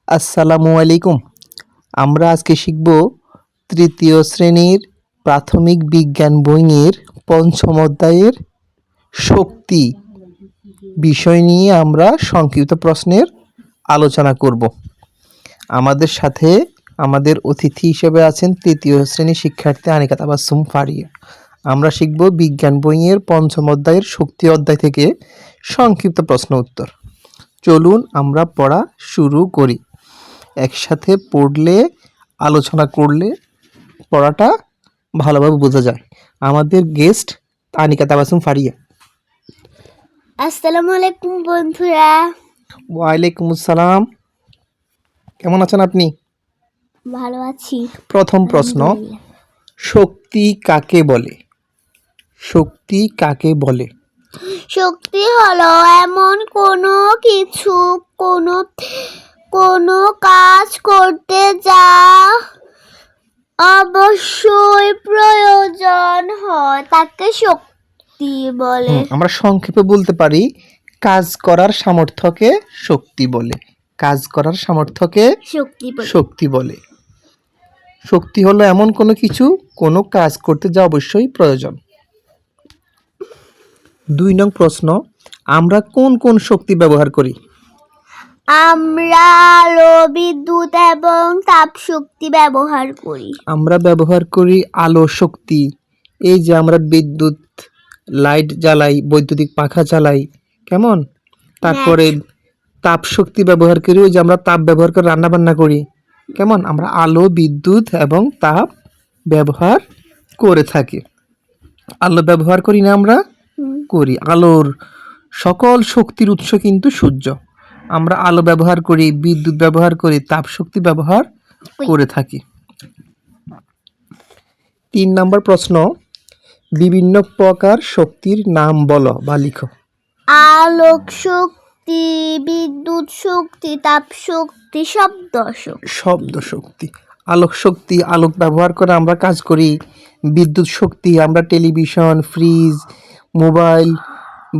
আসসালামু আলাইকুম। আমরা আজকে শিখব তৃতীয় শ্রেণীর প্রাথমিক বিজ্ঞান বইয়ের পঞ্চম অধ্যায়ের শক্তি বিষয় নিয়ে আমরা সংক্ষিপ্ত প্রশ্নের আলোচনা করব। আমাদের সাথে আমাদের অতিথি হিসেবে আছেন তৃতীয় শ্রেণীর শিক্ষার্থী আনিকা তাবাসসুম ফারিয়া। আমরা শিখব বিজ্ঞান বইয়ের পঞ্চম অধ্যায়ের শক্তি অধ্যায় থেকে সংক্ষিপ্ত প্রশ্ন উত্তর। চলুন আমরা পড়া শুরু করি। একসাথে পড়লে আলোচনা করলে পড়াটা ভালোভাবে বোঝা যায়। আমাদের গেস্ট আনিকা তাবাসসুম ফারিয়া। আসসালামু আলাইকুম বন্ধুরা। ওয়ালাইকুম আসসালাম। কেমন আছেন আপনি? ভালো আছি। প্রথম প্রশ্ন, শক্তি কাকে বলে? শক্তি কাকে বলে? শক্তি হলো এমন কোনো কিছু কোনো কাজ করতে যা অবশ্যই প্রয়োজন হয় তাকে শক্তি বলে। আমরা সংক্ষেপে বলতে পারি কাজ করার সামর্থ্যকে শক্তি বলে। কাজ করার সামর্থ্যকে শক্তি বলে। শক্তি হলো এমন কোনো কিছু কোনো কাজ করতে যা অবশ্যই প্রয়োজন। 2 নং প্রশ্ন, আমরা কোন কোন শক্তি ব্যবহার করি? আমরা আলো, বিদ্যুৎ এবং তাপ শক্তি ব্যবহার করি। আমরা ব্যবহার করি আলো শক্তি। এই যে আমরা বিদ্যুৎ লাইট জ্বালাই, বৈদ্যুতিক পাখা চালাই, কেমন? তারপরে তাপ শক্তি ব্যবহার করি, ওই যে আমরা তাপ ব্যবহার করে রান্না বান্না করি, কেমন? আমরা আলো, বিদ্যুৎ এবং তাপ ব্যবহার করে থাকি। আলো ব্যবহার করি না আমরা? করি। আলোর সকল শক্তির উৎস কিন্তু সূর্য। আমরা আলো ব্যবহার করি, বিদ্যুৎ ব্যবহার করি, তাপ শক্তি ব্যবহার করে থাকি। 3 নম্বর প্রশ্ন, বিভিন্ন প্রকার শক্তির নাম বলো বা লিখো। আলোক শক্তি, বিদ্যুৎ শক্তি, তাপ শক্তি, শব্দ শক্তি। আলোক শক্তি, আলোক ব্যবহার করে আমরা কাজ করি। বিদ্যুৎ শক্তি, আমরা টেলিভিশন, ফ্রিজ, মোবাইল,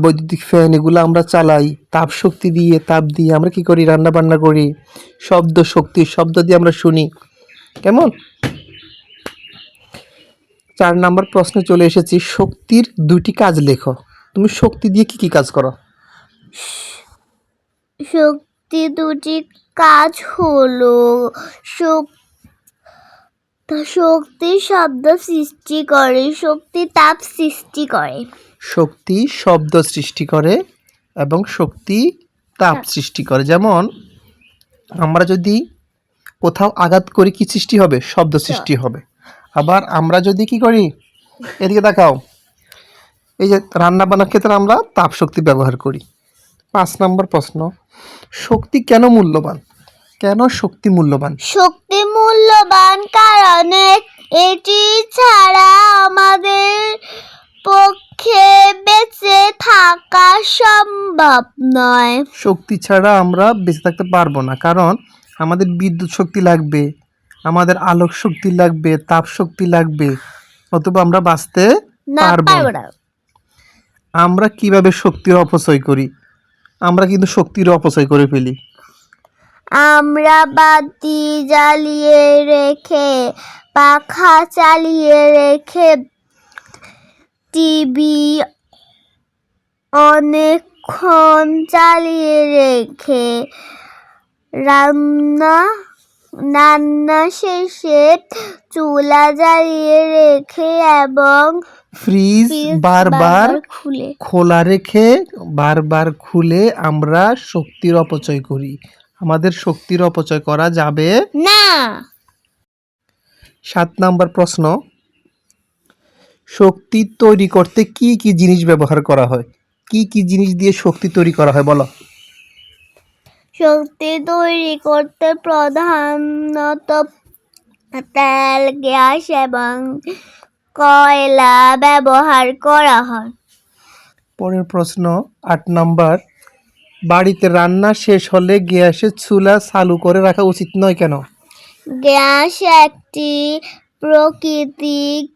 বৈদ্যুতিক ফ্যান এগুলো আমরা চালাই। তাপ শক্তি দিয়ে, তাপ দিয়ে আমরা কি করি? রান্না বান্না করি। শব্দ শক্তি, শব্দ দিয়ে আমরা শুনি, কেমন? 4 নম্বর প্রশ্নে চলে এসেছি, শক্তির 2টি কাজ লেখো। তুমি শক্তি দিয়ে কি কি কাজ করো? শক্তি 2টি কাজ হলো শক্তি শব্দ সৃষ্টি করে, শক্তি তাপ সৃষ্টি করে। শক্তি শব্দ সৃষ্টি করে এবং শক্তি তাপ সৃষ্টি করে। যেমন আমরা যদি কোথাও আঘাত করি কি সৃষ্টি হবে? শব্দ সৃষ্টি হবে। আবার আমরা যদি কি করি, এদিকে দেখাও, এই যে রান্না বান্নার ক্ষেত্রে আমরা তাপ শক্তি ব্যবহার করি। 5 নম্বর প্রশ্ন, শক্তি কেন মূল্যবান? কেন শক্তি মূল্যবান? শক্তি মূল্যবান কারণ এটি ছাড়া আমাদের পক্ষে বেঁচে থাকা সম্ভব নয়। শক্তি ছাড়া আমরা বেঁচে থাকতে পারবো না, কারণ আমাদের বিদ্যুৎ শক্তি লাগবে, আমাদের আলোক শক্তি লাগবে, তাপ শক্তি লাগবে, অথবা আমরা বাঁচতে পারবো না। আমরা কিভাবে শক্তির অপচয় করি? আমরা কিন্তু শক্তির অপচয় করে ফেলি। আমরা বাতি জ্বালিয়ে রেখে, পাখা চালিয়ে রেখে, টিভি অনেকক্ষণ চালিয়ে রেখে, রান্না শেষে চুলা জ্বালিয়ে রেখে এবং ফ্রিজ বারবার খোলা রেখে, বারবার খুলে আমরা শক্তির অপচয় করি। আমাদের শক্তির অপচয় করা যাবে না। 7 নম্বর প্রশ্ন, শক্তি তৈরি করতে কি কি জিনিস ব্যবহার করা হয়? কি কি জিনিস দিয়ে শক্তি তৈরি করা হয় বলো? শক্তি তৈরি করতে প্রধানত তেল, গ্যাস এবং কয়লা ব্যবহার করা হয়। পরের প্রশ্ন 8 নম্বর, বাড়িতে রান্না শেষ হলে গ্যাসের চুলা চালু করে রাখা উচিত নয় কেন? গ্যাস একটি প্রাকৃতিক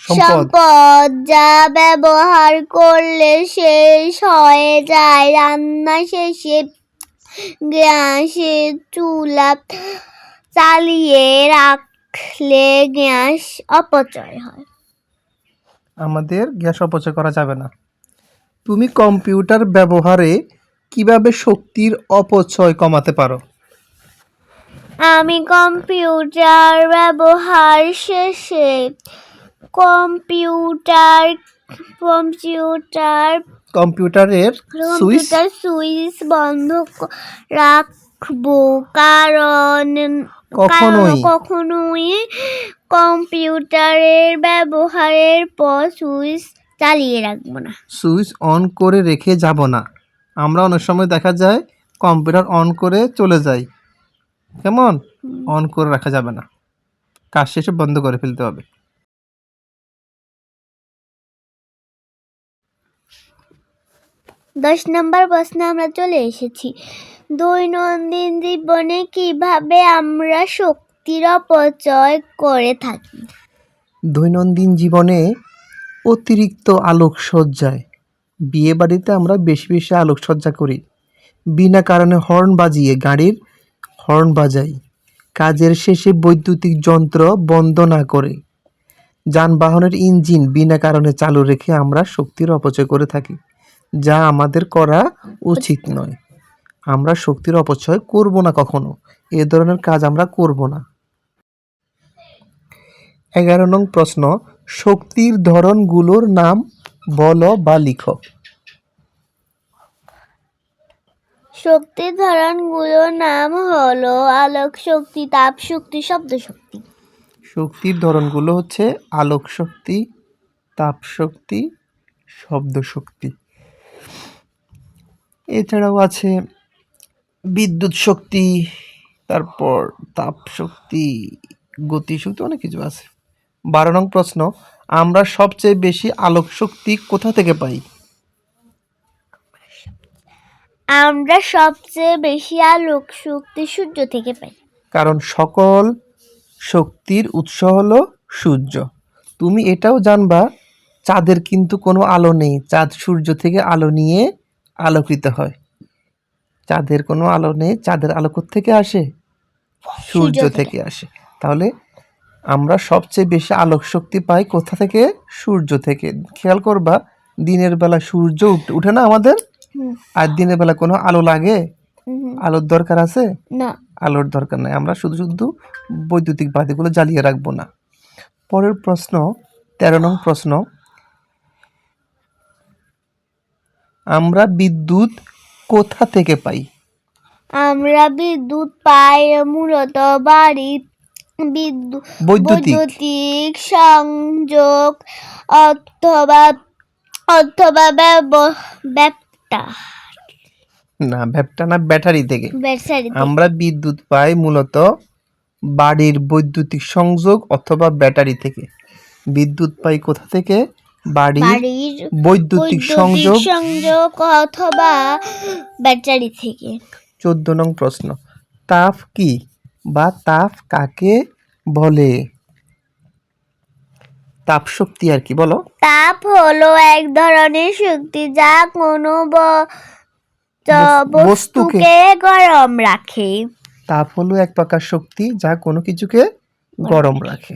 সম্পদ যা ব্যবহার করলে শেষ হয়ে যায়। রান্না শেষে গ্যাসের চুলা চালিয়ে রাখলে গ্যাস অপচয় হয়। আমাদের গ্যাস অপচয় করা যাবে না। তুমি কম্পিউটার ব্যবহারে কিভাবে শক্তির অপচয় কমাতে পারো? আমি কম্পিউটার ব্যবহার শেষে কম্পিউটারের সুইচ কম্পিউটার সুইচ বন্ধ রাখবো, কারণ কখনোই কম্পিউটারের ব্যবহারের পর সুইচ চালিয়ে রাখবো না। সুইচ অন করে রেখে যাব না। আমরা অনেক সময় দেখা যায় কম্পিউটার অন করে চলে যাই, কেমন? অন করে রাখা যাবে না, কাজ শেষে বন্ধ করে ফেলতে হবে। 10 নম্বর প্রশ্নে আমরা চলে এসেছি। দৈনন্দিন জীবনে কিভাবে আমরা শক্তির অপচয় করে থাকি? দৈনন্দিন জীবনে অতিরিক্ত আলোকসজ্জায়, বিয়ে বাড়িতে আমরা বেশি বেশি আলোকসজ্জা করি, বিনা কারণে হর্ন বাজিয়ে গাড়ির হর্ন বাজাই, কাজের শেষে বৈদ্যুতিক যন্ত্র বন্ধ না করে যানবাহনের ইঞ্জিন বিনা কারণে চালু রেখে আমরা শক্তির অপচয় করে থাকি, যা আমাদের করা উচিত নয়। আমরা শক্তির অপচয় করব না কখনো, এ ধরনের কাজ আমরা করব না। 11 নং প্রশ্ন, শক্তির ধরনগুলোর নাম বলো বা লিখো। শক্তির ধরনগুলোর নাম হলো আলোক শক্তি, তাপ শক্তি, শব্দ শক্তি। শক্তির ধরনগুলো হচ্ছে আলোক শক্তি, তাপ শক্তি, শব্দ শক্তি। এছাড়াও আছে বিদ্যুৎ শক্তি, তারপর তাপ শক্তি, গতি শক্তি, অনেক কিছু আছে। 12 নং প্রশ্ন, আমরা সবচেয়ে বেশি আলোক শক্তি কোথা থেকে পাই? আমরা সবচেয়ে বেশি আলোক শক্তি সূর্য থেকে পাই। কারণ সকল শক্তির উৎস হলো সূর্য। তুমি এটাও জানবা চাঁদের কিন্তু কোনো আলো নেই, চাঁদ সূর্য থেকে আলো নিয়ে আলোকিত হয়। চাঁদের কোনো আলো নেই, চাঁদের আলো থেকে আসে? সূর্য থেকে আসে। তাহলে আমরা সবচেয়ে বেশি আলোক শক্তি পাই কোথা থেকে? সূর্য থেকে। খেয়াল করবা দিনের বেলা সূর্য উঠে না আমাদের, আর দিনের বেলা কোনো আলো লাগে? আলোর দরকার আছে না, আলোর দরকার নাই। আমরা শুধু শুধু বৈদ্যুতিক বাতিগুলো জ্বালিয়ে রাখবো না। পরের প্রশ্ন, 13 নং প্রশ্ন, আমরা বিদ্যুৎ কোথা থেকে পাই? আমরা বিদ্যুৎ পাই মূলত বাড়ির বৈদ্যুতিক সংযোগ অথবা ব্যাটারি থেকে। আমরা বিদ্যুৎ পাই মূলত বাড়ির বৈদ্যুতিক সংযোগ অথবা ব্যাটারি থেকে। বিদ্যুৎ পাই কোথা থেকে? বাড়ির বৈদ্যুতিক সংযোগ অথবা ব্যাটারি থেকে। 14 নং প্রশ্ন, তাপ কি বা তাপ কাকে বলে? তাপ শক্তি আর কি, বলো। তাপ হলো এক ধরনের শক্তি যা কোনো বস্তুকে গরম রাখে। তাপ হলো এক প্রকার শক্তি যা কোনো কিছুকে গরম রাখে।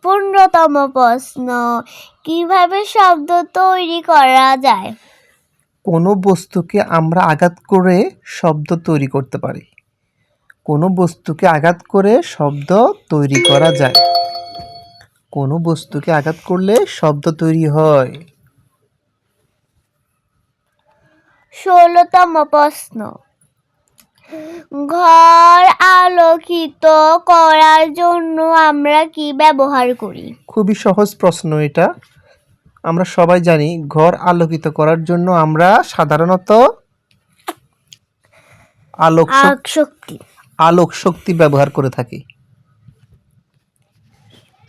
15তম প্রশ্ন, কিভাবে শব্দ তৈরি করা যায়? কোনো বস্তুকে আমরা আঘাত করে শব্দ তৈরি করতে পারি। কোনো বস্তুকে আঘাত করে শব্দ তৈরি করা যায়। কোনো বস্তুকে আঘাত করলে শব্দ তৈরি হয়। 16তম প্রশ্ন, ঘর আলোকিত করার জন্য আমরা কি ব্যবহার করি? খুবই সহজ প্রশ্ন এটা। আমরা সবাই জানি ঘর আলোকিত করার জন্য আমরা সাধারণত আলোক শক্তি ব্যবহার করে থাকি।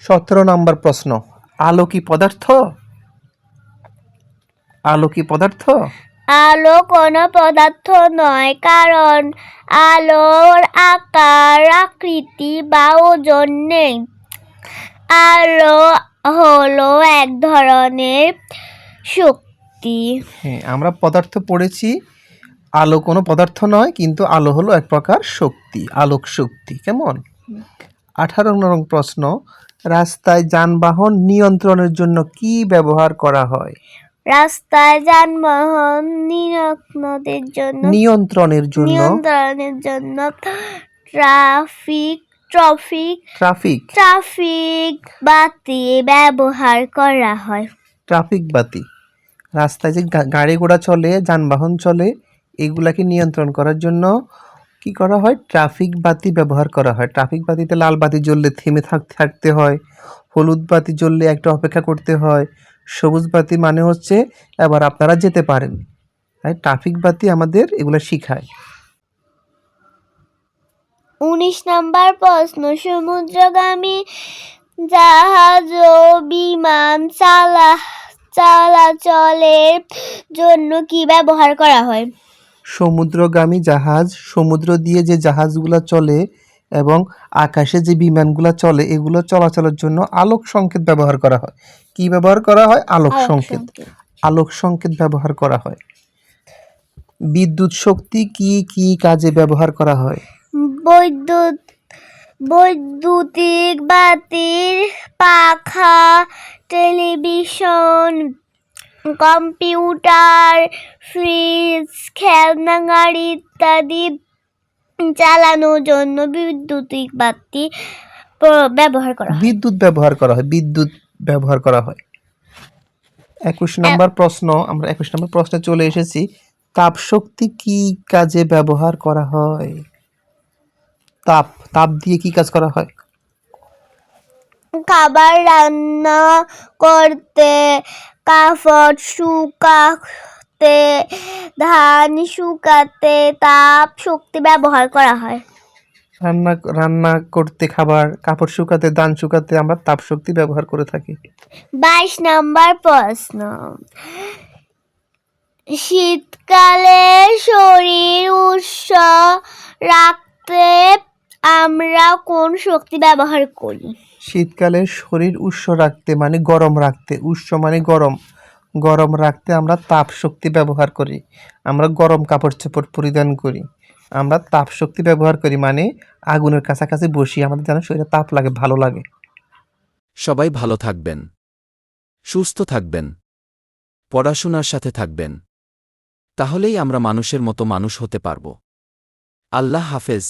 17 নম্বর প্রশ্ন, আলো কি পদার্থ? আলো কি পদার্থ? আলো কোনো পদার্থ নয়, কারণ আলোর আকার, আকৃতি বা ওজন নেই। আলো হলো এক ধরনের শক্তি। হ্যাঁ, আমরা পদার্থ পড়েছি, আলো কোনো পদার্থ নয়, কিন্তু আলো হলো এক প্রকার শক্তি, আলোক শক্তি। কেমন? 18 নং প্রশ্ন, রাস্তায় যানবাহন নিয়ন্ত্রণের জন্য কি ব্যবহার করা হয়? রাস্তায় যানবাহন নিয়ন্ত্রণের জন্য ট্রাফিক ট্রাফিক বাতি ব্যবহার করা হয়। ট্রাফিক বাতি, রাস্তায় যে গাড়ি ঘোড়া চলে, যানবাহন চলে, এগুলাকে নিয়ন্ত্রণ করার জন্য কি করা হয়? ট্রাফিক বাতি ব্যবহার করা হয়। ট্রাফিক বাতিতে লাল বাতি জ্বললে থেমে থাকতে হয়, হলুদ বাতি জ্বললে একটা অপেক্ষা করতে হয়, সবুজ বাতি মানে হচ্ছে এবার আপনারা যেতে পারেন। তাই ট্রাফিক বাতি আমাদের এগুলো শিখায়। 19 নম্বর প্রশ্ন, সমুদ্রগামী জাহাজ ও বিমান চলাচলের জন্য কি ব্যবহার করা হয়? সমুদ্রগামী জাহাজ, সমুদ্র দিয়ে যে জাহাজগুলো চলে এবং আকাশে যে বিমানগুলো চলে, এগুলো চলাচলের জন্য আলোক সংকেত ব্যবহার করা হয়। কি ব্যবহার করা হয়? আলোক সংকেত। আলোক সংকেত ব্যবহার করা হয়। বিদ্যুৎ শক্তি কি কি কাজে ব্যবহার করা হয়? বৈদ্যুতিক বাতির, পাখা, টেলিভিশন, কম্পিউটার, ফ্রিজ, খেলনা গাড়ি ইত্যাদি চালানোর জন্য বৈদ্যুতিক বাতি ব্যবহার করা হয়। বিদ্যুৎ ব্যবহার করা হয়। 21 নম্বর প্রশ্ন, আমরা 21 নম্বর প্রশ্নে চলে এসেছি। তাপ শক্তি কি কাজে ব্যবহার করা হয়? তাপ দিয়ে কি কাজ করা হয়? খাবার রান্না করতে, কাপড় শুকাতে, ধান শুকাতে তাপ শক্তি ব্যবহার করা হয়। রান্না করতে, খাবার, কাপড় শুকাতে, ধান শুকাতে আমরা তাপ শক্তি ব্যবহার করে থাকি। 22 নম্বর প্রশ্ন, শীতকালে শরীর উষ্ণ রাখতে আমরা কোন শক্তি ব্যবহার করি? শীতকালে শরীর উষ্ণ রাখতে মানে গরম রাখতে, উষ্ণ মানে গরম রাখতে আমরা তাপ শক্তি ব্যবহার করি। আমরা গরম কাপড় চোপড় পরিধান করি। আমরা তাপ শক্তি ব্যবহার করি মানে আগুনের কাছাকাছি বসি, আমাদের যেন শরীরে তাপ লাগে, ভালো লাগে। সবাই ভালো থাকবেন, সুস্থ থাকবেন, পড়াশোনার সাথে থাকবেন, তাহলেই আমরা মানুষের মতো মানুষ হতে পারব। আল্লাহ হাফেজ।